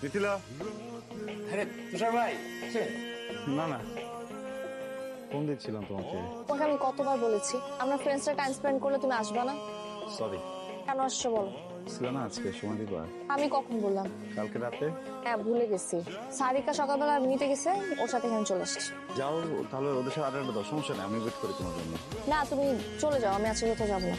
মিথিলা। আরে তুষার ভাই না না, ফোন দিচ্ছিলাম তোমাকে। তোমাকে আমি কতবার বলেছি আমরা ফ্রেন্ডসরা টাইম স্পেন্ড করলে তুমি আসবা না? সরি। কেন আসছো বলো? ছিল না আজকে সময় দিবা? আমি কখন বললাম? কালকে রাতে। হ্যাঁ ভুলে গেছি। সারিকা সকালবেলা নিতে গেছে, ওর সাথে এখানে চলে আসছি। যাও তাহলে, ওদের সাথে আড্ডা দাও, সমস্যা নেই, আমি ওয়েট করি তোমার জন্য। না তুমি চলে যাও, আমি আজকে কোথাও যাবো না।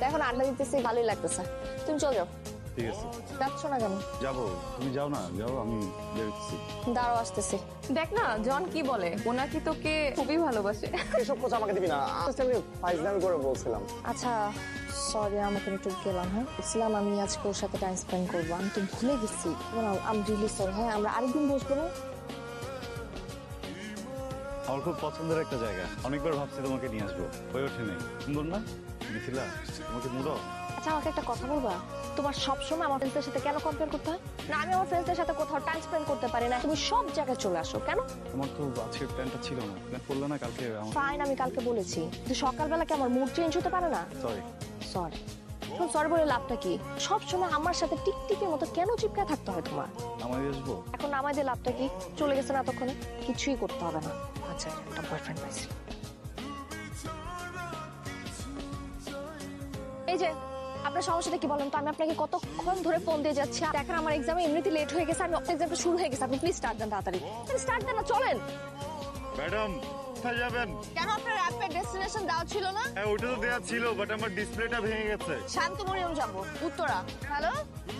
এখন আড্ডা দিতেছি, ভালোই লাগতেছে। তুমি চলে যাও। ঠিক আছে। যাচ্ছ না কেন? যাবো, তুমি যাও না, যাও, আমি বেরোচ্ছি। দাঁড়াও আসতেছি। দেখ না জন কি বলে, ও নাকি তোকে খুবই ভালোবাসে। এসব কথা আমাকে দিবি না, আমি ফাইজলামি করে বলছিলাম। আচ্ছা সরি, আমাকে একটু গেলাম। হ্যাঁ বলছিলাম আমি আজকে ওর সাথে টাইম স্পেন্ড করবো, আমি তো ভুলে গেছি। আমি রিলি সরি। হ্যাঁ আমরা আরেকদিন বসবো না? আমার খুব পছন্দের একটা জায়গা, অনেকবার ভাবছি তোমাকে নিয়ে আসবো, হয়ে ওঠে নাই। সুন্দর না মিথিলা? তোমাকে মুড়ো। আচ্ছা আমাকে একটা কথা বলবা, তোমার সবসময় আমার ফ্রেন্ডসদের সাথে কেন কম্পেয়ার করতে হয়? না আমি আমার ফ্রেন্ডসদের সাথে কোথাও টাইম স্পেন্ড করতে পারি না, তুমি সব জায়গায় চলে আসো কেন? আমার তো আজকের প্ল্যানটা ছিল না, প্ল্যান করলে না কালকে। ফাইন, আমি কালকে বলেছি, কিন্তু সকালবেলা কি আমার মুড চেঞ্জ হতে পারে না? সরি। সরি। সরি বলে লাভটা কি? সবসময় আমার সাথে টিকটিকের মতো কেন চিপকায় থাকতে হয় তোমার? আমায় আসবো। এখন আমাদের লাভটা কি? চলে গেছে না এতক্ষণে, কিছুই করতে হবে না। আচ্ছা একটা বয়ফ্রেন্ড পাইছি। এই যে আপনার সমস্যাটা কি বলেন তো? আমি আপনাকে কতক্ষণ ধরে ফোন দিয়ে যাচ্ছি, দেখেন আমার এক্সামে এমনিতে লেট হয়ে গেছে, আমি এক্সামটা শুরু হয়ে গেছে, আপনি প্লিজ স্টার্ট দেন তাড়াতাড়ি। স্টার্ট দেন না, চলেন। ম্যাডাম কোথায় যাবেন? কেন আপনার র্যাপিড ডেস্টিনেশন দেওয়া ছিল না? হ্যাঁ ওটা তো দেয়া ছিল, বাট আমার ডিসপ্লেটা ভেঙে গেছে। শান্তমরিয়ম যাবো, উত্তরা। হ্যালো,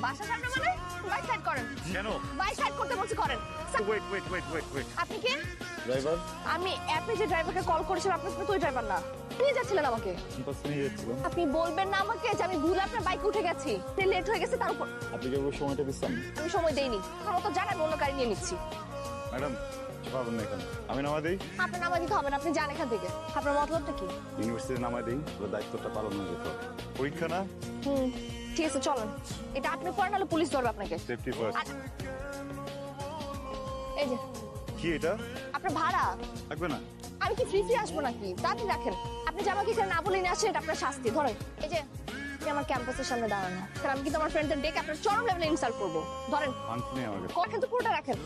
বাসা সামনে মানে? বাইক সাইড করেন। কেন? বাইক সাইড করতে বলছি, করেন। Wait wait wait wait wait. আপনি কে? ড্রাইভার। আমি অ্যাপে যে ড্রাইভারকে কল করেছিলাম, আপনি তো ওই ড্রাইভার না। নিয়ে যাচ্ছিলেন আমাকে। ক্যাম্পাসে নিয়ে যাচ্ছিলাম। আপনি বলবেন না আমাকে যে আমি ভুল আপনার বাইকে উঠে গেছি, লেট হয়ে গেছে তার উপর? আপনি কেবল সময়টা দিচ্ছেন। আমি সময় দেইনি, আমার তো জানাই অন্য গাড়ি নিয়ে নিচ্ছি। ম্যাডাম পাবেন না এখানে, আমি নামা দিই। আপনার নামা দিতে হবে না, আপনি যান এখান থেকে। আপনার মতলবটা কি? ইউনিভার্সিটি নামা দিই, ওর দায়িত্বটা পালন হয়ে যেত। পরীক্ষা না? ঠিক আছে চলেন, এটা আপনি পড়েন, নাহলে পুলিশ ধরবে আপনাকে। Safety first. এই যে কি এটা? আপনার ভাড়া। লাগবে না। আমি কি ফ্রি আসবো নাকি? তাড়াতাড়ি রাখেন। আপনি যে আমাকে এখানে না বলে নিয়ে আসছেন, এটা আপনার শাস্তি। ধরেন এই যে, আপনি আমার ক্যাম্পাসের সামনে দাঁড়ানো, কারণ আমি কিন্তু আমার ফ্রেন্ডদের ডেকে আপনার চরম লেভেলে ইনসাল্ট করবো। ধরেন ফান্ড নেই আমাকে। কখন তো পুরোটা রাখেন।